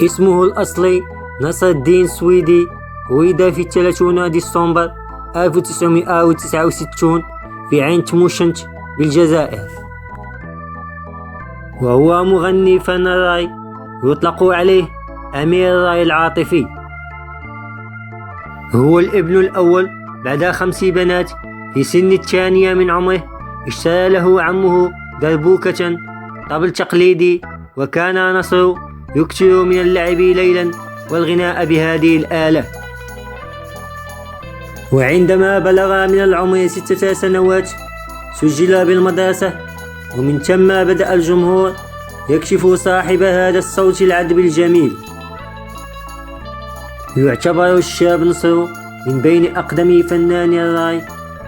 اسمه الأصلي نصر الدين السويدي. ولد في 30 ديسمبر 1969 في عين تموشنت بالجزائر، وهو مغني فن الراي، يطلق عليه أمير الراي العاطفي. هو الابن الأول بعد 5 بنات. في سن 2 من عمره اشترى له عمه دربوكة طبل تقليدي، وكان نصر يكثر من اللعب ليلا والغناء بهذه الآلة. وعندما بلغ من العمر 6 سنوات سجل بالمدرسة، ومن ثم بدأ الجمهور يكشف صاحب هذا الصوت العذب الجميل. يعتبر الشاب نصر من بين أقدم فناني الراي،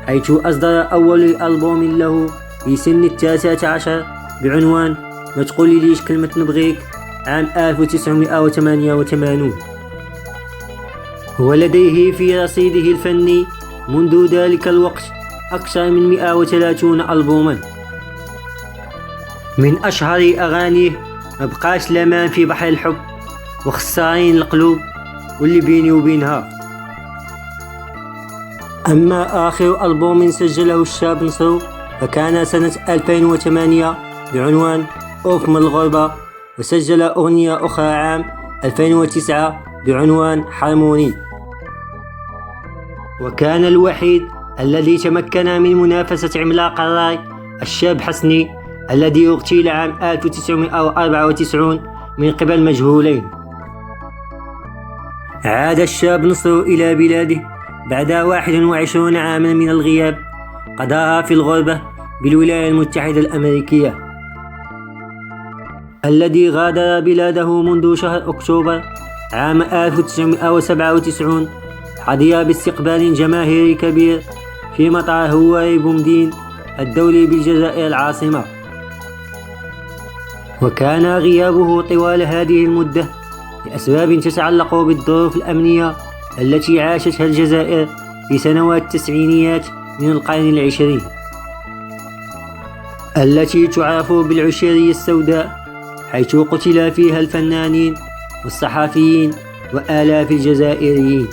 حيث أصدر أول ألبوم له في سن 19 بعنوان ما تقولي ليش كلمة نبغيك عام 1988. ولديه في رصيده الفني منذ ذلك الوقت أكثر من 130 ألبوما. من أشهر أغانيه مبقاش لمان في بحر الحب، وخسارين القلوب، واللي بيني وبينها. أما آخر ألبوم سجله الشاب نصر فكان سنة 2008 بعنوان أوف من الغربة، وسجل أغنية أخرى عام 2009 بعنوان حرموني. وكان الوحيد الذي تمكن من منافسة عملاق الراي الشاب حسني، الذي اغتيل عام 1994 من قبل مجهولين. عاد الشاب نصر إلى بلاده بعد 21 عاما من الغياب قضاها في الغربة بالولايات المتحدة الأمريكية، الذي غادر بلاده منذ شهر أكتوبر عام 1997. حظي باستقبال جماهيري كبير في مطار هواي بومدين الدولي بالجزائر العاصمة. وكان غيابه طوال هذه المدة لأسباب تتعلق بالظروف الأمنية التي عاشتها الجزائر في سنوات التسعينيات من القرن العشرين، التي تعرف بالعشيرية السوداء، حيث قتل فيها الفنانين والصحفيين وآلاف الجزائريين.